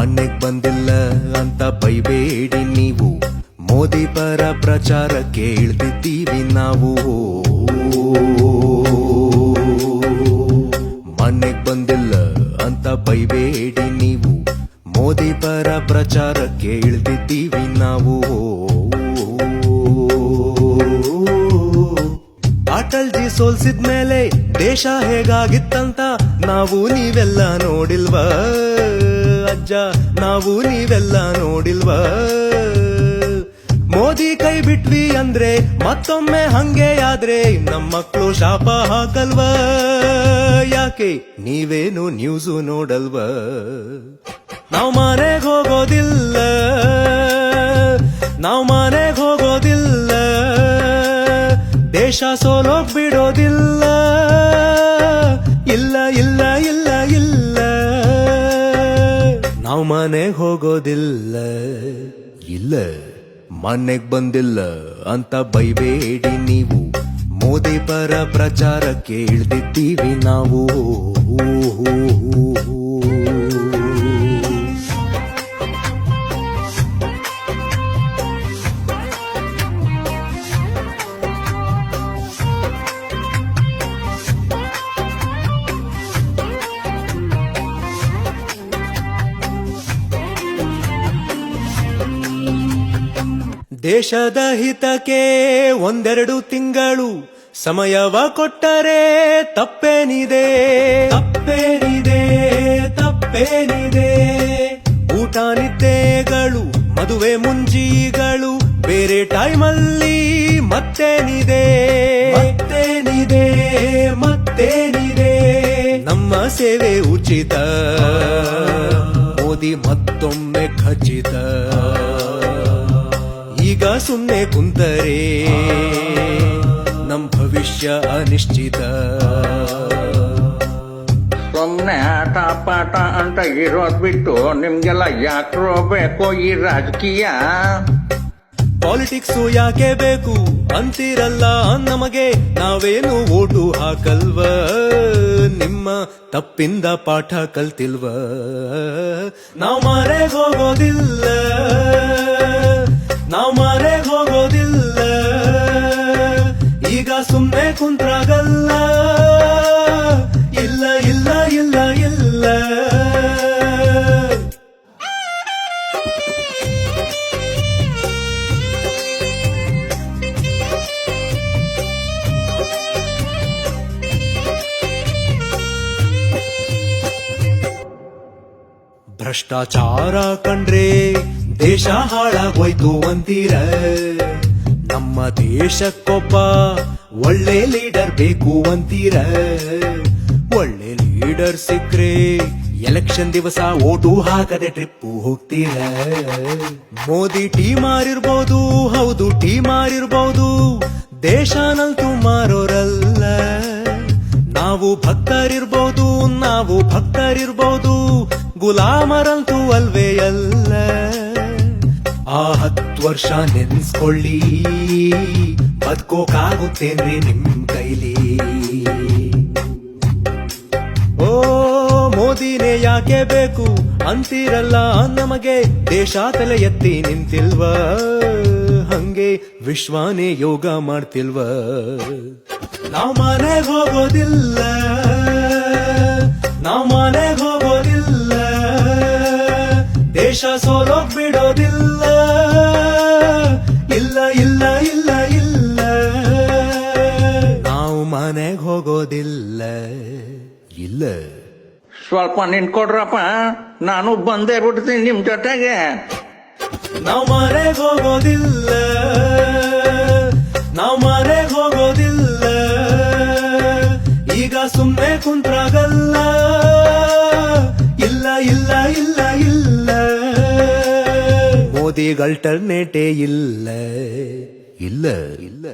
ಮನೆಗ್ ಬಂದಿಲ್ಲ ಅಂತ ಬೈಬೇಡಿ ನೀವು, ಮೋದಿ ಪರ ಪ್ರಚಾರ ಕೇಳ್ತಿದ್ದೀವಿ ನಾವು. ಮನೆಗ್ ಬಂದಿಲ್ಲ ಅಂತ ಬೈಬೇಡಿ ನೀವು, ಮೋದಿ ಪರ ಪ್ರಚಾರ ಕೇಳ್ತಿದ್ದೀವಿ ನಾವು. ಅಟಲ್ ಜಿ ಸೋಲ್ಸಿದ್ಮೇಲೆ ದೇಶ ಹೇಗಾಗಿತ್ತಂತ ನಾವು ನೀವೆಲ್ಲ ನೋಡಿಲ್ವಾ ಅಜ್ಜ, ನಾವು ನೀವೆಲ್ಲ ನೋಡಿಲ್ವಾ? ಮೋದಿ ಕೈ ಬಿಟ್ವಿ ಅಂದ್ರೆ ಮತ್ತೊಮ್ಮೆ ಹಂಗೆ ಆದ್ರೆ ನಮ್ಮ ಮಕ್ಕಳು ಶಾಪ ಹಾಕಲ್ವಾ? ಯಾಕೆ ನೀವೇನು ನ್ಯೂಸು ನೋಡಲ್ವಾ? ನಾವು ಮನೆಗೆ ಹೋಗೋದಿಲ್ಲ, ನಾವು ಮನೆಗೆ ಹೋಗೋದಿಲ್ಲ, ದೇಶ ಸೋಲೋಗ್ ಬಿಡೋದಿಲ್ಲ, ಇಲ್ಲ ಇಲ್ಲ ಇಲ್ಲ ಇಲ್ಲ, ನಾವು ಮನೆಗೆ ಹೋಗೋದಿಲ್ಲ. ಇಲ್ಲ ಮನೆಗ್ ಬಂದಿಲ್ಲ ಅಂತ ಬೈಬೇಡಿ ನೀವು, ಮೋದಿ ಪರ ಪ್ರಚಾರ ಕೇಳ್ತಿದ್ದೀವಿ ನಾವು. ದೇಶದ ಹಿತಕ್ಕೆ ಒಂದೆರಡು ತಿಂಗಳು ಸಮಯವ ಕೊಟ್ಟರೆ ತಪ್ಪೇನಿದೆ, ತಪ್ಪೇನಿದೆ, ತಪ್ಪೇನಿದೆ? ಊಟ ನಿದ್ದೆಗಳು, ಮದುವೆ ಮುಂಜಿಗಳು, ಬೇರೆ ಟೈಮಲ್ಲಿ ಮತ್ತೇನಿದೆ, ಮತ್ತೇನಿದೆ, ಮತ್ತೇನಿದೆ? ನಮ್ಮ ಸೇವೆ ಉಚಿತ, ಮೋದಿ ಮತ್ತೊಮ್ಮೆ ಖಚಿತ. ಈಗ ಸುಮ್ಮನೆ ಕುಂತರೆ ನಮ್ ಭವಿಷ್ಯ ಅನಿಶ್ಚಿತ. ಸುಮ್ಮನೆ ಆಟ ಪಾಠ ಅಂತ ಇರೋದ್ ಬಿಟ್ಟು ನಿಮ್ಗೆಲ್ಲ ಯಾಕ್ರೋ ಬೇಕು ಈ ರಾಜಕೀಯ? ಪಾಲಿಟಿಕ್ಸು ಯಾಕೆ ಬೇಕು ಅಂತೀರಲ್ಲ ನಮಗೆ, ನಾವೇನು ಓಟು ಹಾಕಲ್ವ? ನಿಮ್ಮ ತಪ್ಪಿಂದ ಪಾಠ ಕಲ್ತಿಲ್ವ? ನಾವು ಮನೆಗೆ ಹೋಗೋದಿಲ್ಲ, ನಾವು ಮನೆಗೆ ಹೋಗೋದಿಲ್ಲ, ಈಗ ಸುಮ್ಮನೆ ಕುಂತ್ರಾಗಲ್ಲ, ಇಲ್ಲ ಇಲ್ಲ ಇಲ್ಲ ಇಲ್ಲ. ಭ್ರಷ್ಟಾಚಾರ ಕಂಡ್ರೆ ದೇಶ ಹಾಳಾಗೋಯ್ತು ಅಂತೀರ. ನಮ್ಮ ದೇಶಕ್ಕೊಬ್ಬ ಒಳ್ಳೆ ಲೀಡರ್ ಬೇಕು ಅಂತೀರ. ಒಳ್ಳೆ ಲೀಡರ್ ಸಿಕ್ಕ್ರೆ ಎಲೆಕ್ಷನ್ ದಿವಸ ಓಟು ಹಾಕದೆ ಟ್ರಿಪ್ಪು ಹೋಗ್ತೀರ. ಮೋದಿ ಟೀ ಮಾರಿರ್ಬೋದು, ಹೌದು ಟೀ ಮಾರಿರ್ಬೋದು, ದೇಶನಂತೂ ಮಾರೋರಲ್ಲ. ನಾವು ಭಕ್ತರಿರ್ಬೋದು, ನಾವು ಭಕ್ತರಿರ್ಬೋದು, ಗುಲಾಮರಂತೂ ಅಲ್ವೇ ಅಲ್ಲ. ಆ 10 ವರ್ಷ ನೆನ್ಸ್ಕೊಳ್ಳಿ, ಬದುಕೋಕಾಗುತ್ತೇನ್ರಿ ನಿಮ್ ಕೈಲಿ? ಓ ಮೋದಿನೇ ಯಾಕೆ ಬೇಕು ಅಂತೀರಲ್ಲ ನಮಗೆ, ದೇಶ ತಲೆ ಎತ್ತಿ ನಿಂತಿಲ್ವಾ? ಹಂಗೆ ವಿಶ್ವಾನೇ ಯೋಗ ಮಾಡ್ತಿಲ್ವಾ? ನಾವು ಮನೆಗೆ ಹೋಗೋದಿಲ್ಲ, ನಾವು ಮನೆಗೆ ಹೋಗೋದಿಲ್ಲ, ದೇಶ ಸೋಲೋಗ್ ಬಿಡೋದಿಲ್ಲ, ಇಲ್ಲ ಇಲ್ಲ ಇಲ್ಲ ಇಲ್ಲ, ನಾವು ಮನೆಗೆ ಹೋಗೋದಿಲ್ಲ. ಇಲ್ಲ ಸ್ವಲ್ಪ ನಿಂತ್ಕೊಡ್ರಪ್ಪ, ನಾನು ಬಂದೇ ಬಿಡ್ತೀನಿ ನಿಮ್ ಜೊತೆಗೆ. ನಾವು ಮನೆಗೆ ಹೋಗೋದಿಲ್ಲ, ನಾವು ಮನೆಗೆ ಹೋಗೋದಿಲ್ಲ, ಈಗ ಸುಮ್ಮನೆ ಕುಂತ್ರಾಗಲ್ಲ, ಇಲ್ಲ ಇಲ್ಲ ಇಲ್ಲ ಇಲ್ಲ, ಮೋದಿಗಲ್ಟರ್ನೇಟೇ ಇಲ್ಲ, ಇಲ್ಲ ಇಲ್ಲ.